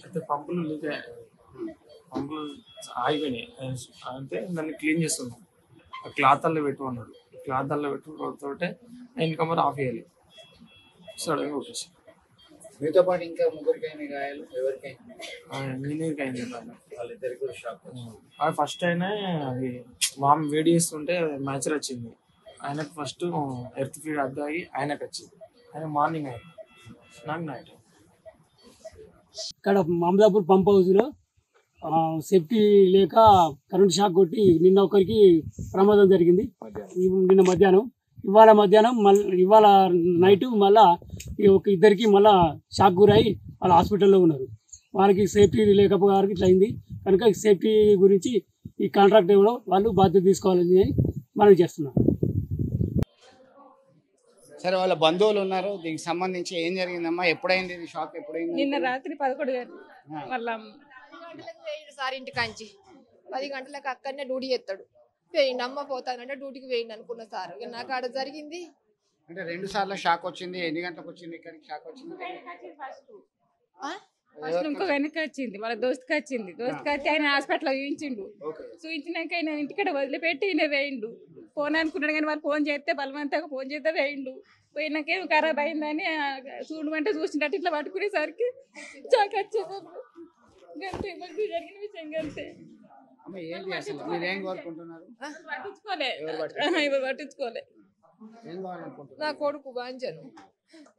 అయితే పంపులు లీక్ పంపులు ఆగిపోయినాయి. అంటే దాన్ని క్లీన్ చేస్తున్నాం. ఆ క్లాత్ అల్లో పెట్టమన్నాడు. క్లాత్ అల్లో పెట్టుకోవడంతోటే ఇన్కమర్ ఆఫ్ చేయాలి. సడన్గా వచ్చేసి మీతో పాటు ఇంకా ముగ్గురికైనా గాయాలు ఎవరికైనా? ఇంజనీర్కి అయింది. వాళ్ళిద్దరికి కూడా షాక్. అది ఫస్ట్ అయినా అది వామ్ వేడి చేస్తుంటే మ్యాచర్ వచ్చింది. ఆయనకు ఫస్ట్ ఎర్త్ ఫీడ్ అద్దాగి ఆయనకు వచ్చింది. ఆయన మార్నింగ్ అయింది, నాకు నైట్. ఇక్కడ మమదాపూర్ పంప్ హౌస్లో సేఫ్టీ లేక కరెంట్ షాక్ కొట్టి నిన్న ఒకరికి ప్రమాదం జరిగింది. నిన్న మధ్యాహ్నం, ఇవాళ నైట్ మళ్ళా ఇద్దరికి మళ్ళా షాక్ గురై వాళ్ళ హాస్పిటల్లో ఉన్నారు. వాళ్ళకి సేఫ్టీ లేకపోవడానికి ఇట్లా అయింది కనుక సేఫ్టీ గురించి ఈ కాంట్రాక్ట్ ఇవ్వడం వాళ్ళు బాధ్యత తీసుకోవాలని మనం చేస్తున్నాం. సరే, వాళ్ళ బంధువులు ఉన్నారు. దీనికి సంబంధించి ఏం జరిగిందమ్మా? ఎప్పుడైంది ఇది షాక్? ఎప్పుడైంది? నిన్న రాత్రి 11 గంటలకు వాళ్ళ వేయండి సార్, ఇంటికాంచి 10 గంటలకు అక్కడనే డ్యూటీ చేస్తాడు. వేయండి అమ్మ పోతానంటే డ్యూటీకి వేయండి అనుకున్న సార్. నాకు ఆడ జరిగింది. అంటే 2 సార్లు షాక్ వచ్చింది. ఎన్ని గంటలకు వచ్చింది ఇక్కడికి షాక్ వచ్చింది? ఫస్ట్ ఇంకో వెనక్కి వచ్చింది, వాళ్ళ దోస్తుకి వచ్చింది. దోస్తుకి వచ్చి ఆయన హాస్పిటల్లో చూపించిండు. చూపించినాక ఆయన ఇంటికాడ వదిలిపెట్టి ఈయన వేయిండు. ఫోన్ అనుకున్నాడు కానీ వాళ్ళు ఫోన్ చేస్తే బలవంతంగా ఫోన్ చేస్తే వేయిండు. పోయినాక ఏమి ఖరాబ్ అయిందని చూడమంటే చూసినట్టు ఇట్లా పట్టుకునేసరికి చాక్ వచ్చేది. గంతే మాకు జరిగిన విషయం. గంతే. పట్టించుకోలే. నా కొడుకు బాంచను,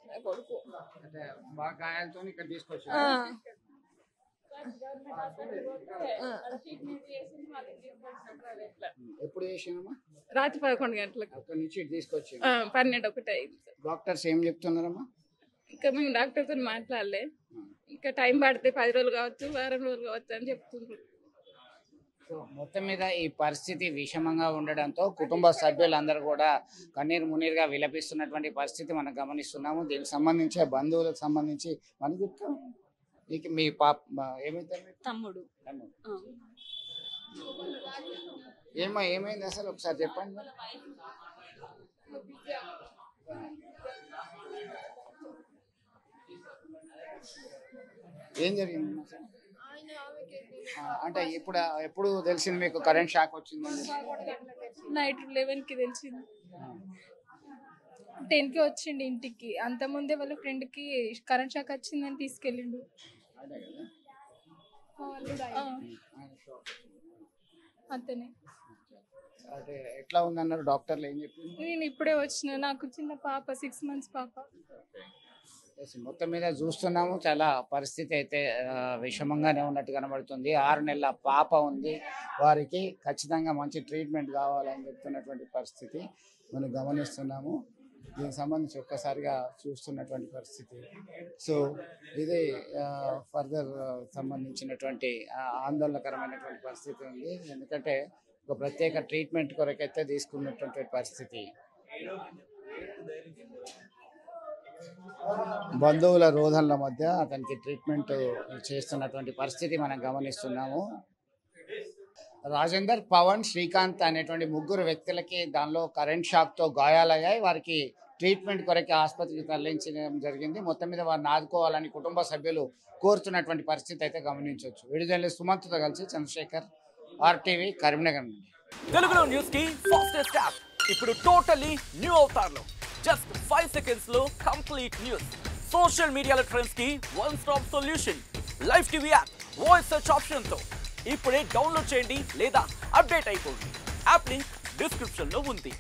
నా కొడుకు గాయాలతో ఇక్కడ తీసుకొచ్చి ఎప్పుడు చేసినమ్మా? రాత్రి 11 గంటలకు అక్కడ నుంచి తీసుకొచ్చి 12-1 అయింది. డాక్టర్స్ ఏం చెప్తున్నారమ్మా? ఇంకా మేము డాక్టర్తో మాట్లాడలే. ఇంకా టైం పడితే 10 రోజులు కావచ్చు, వారం రోజులు కావచ్చు అని చెప్తున్నారు. మొత్తం మీద ఈ పరిస్థితి విషమంగా ఉండడంతో కుటుంబ సభ్యులందరూ కూడా కన్నీరు మున్నీరుగా విలపిస్తున్నటువంటి పరిస్థితి మనం గమనిస్తున్నాము. దీనికి సంబంధించి బంధువులకు సంబంధించి మనం చెప్తాం. మీ పాప ఏమైతే తమ్ముడు ఏమైంది అసలు ఒకసారి చెప్పండి. ఏం జరిగింది అంటే? ఎప్పుడు తెలిసింది మీకు కరెంట్ షాక్ వచ్చిందని? నైట్ 11కి తెలిసింది. 10కి వచ్చిండు ఇంటికి. అంతకుముందే వాళ్ళ ఫ్రెండ్కి కరెంట్ షాక్ వచ్చిందని తీసుకెళ్ళిండు. అంతనే. అంటే ఎట్లా ఉందన్నారు డాక్టర్లు? ఏం చెప్పింది? నేను ఇప్పుడే వచ్చిన, నాకు చిన్న పాప 6 months పాప. మొత్తం మీద చూస్తున్నాము, చాలా పరిస్థితి అయితే విషమంగానే ఉన్నట్టు కనబడుతుంది. 6 నెలల పాప ఉంది. వారికి ఖచ్చితంగా మంచి ట్రీట్మెంట్ కావాలని చెప్తున్నటువంటి పరిస్థితి మనం గమనిస్తున్నాము. దీనికి సంబంధించి ఒక్కసారిగా చూస్తున్నటువంటి పరిస్థితి. సో ఇది ఫర్దర్ సంబంధించినటువంటి ఆందోళనకరమైనటువంటి పరిస్థితి ఉంది. ఎందుకంటే ఒక ప్రత్యేక ట్రీట్మెంట్ కొరకైతే తీసుకున్నటువంటి పరిస్థితి. బంధువుల రోధనల మధ్య అతనికి ట్రీట్మెంట్ చేస్తున్నటువంటి పరిస్థితి మనం గమనిస్తున్నాము. రాజేందర్, పవన్, శ్రీకాంత్ అనేటువంటి 3 వ్యక్తులకి దానిలో కరెంట్ షాక్తో గాయాలయ్యాయి. వారికి ట్రీట్మెంట్ కొరకే ఆసుపత్రికి తరలించడం జరిగింది. మొత్తం మీద వారిని ఆదుకోవాలని కుటుంబ సభ్యులు కోరుతున్నటువంటి పరిస్థితి అయితే గమనించవచ్చు. విడుదల సుమంత్తో కలిసి చంద్రశేఖర్, RTV, కరీంనగర్ నుండి. తెలుగులో న్యూస్ కి ఫాస్టెస్ట్ యాప్ ఇప్పుడు టోటల్లీ న్యూ అవతార్లో. జస్ట్ 5 seconds లో కంప్లీట్ న్యూస్, సోషల్ మీడియాలో ట్రెండ్స్ కి one stop solution, live TV app, voice search option తో ఇప్పుడే డౌన్లోడ్ చేయండి లేదా అప్డేట్ అయిపోండి. యాప్ లింక్ డిస్క్రిప్షన్ లో ఉంది.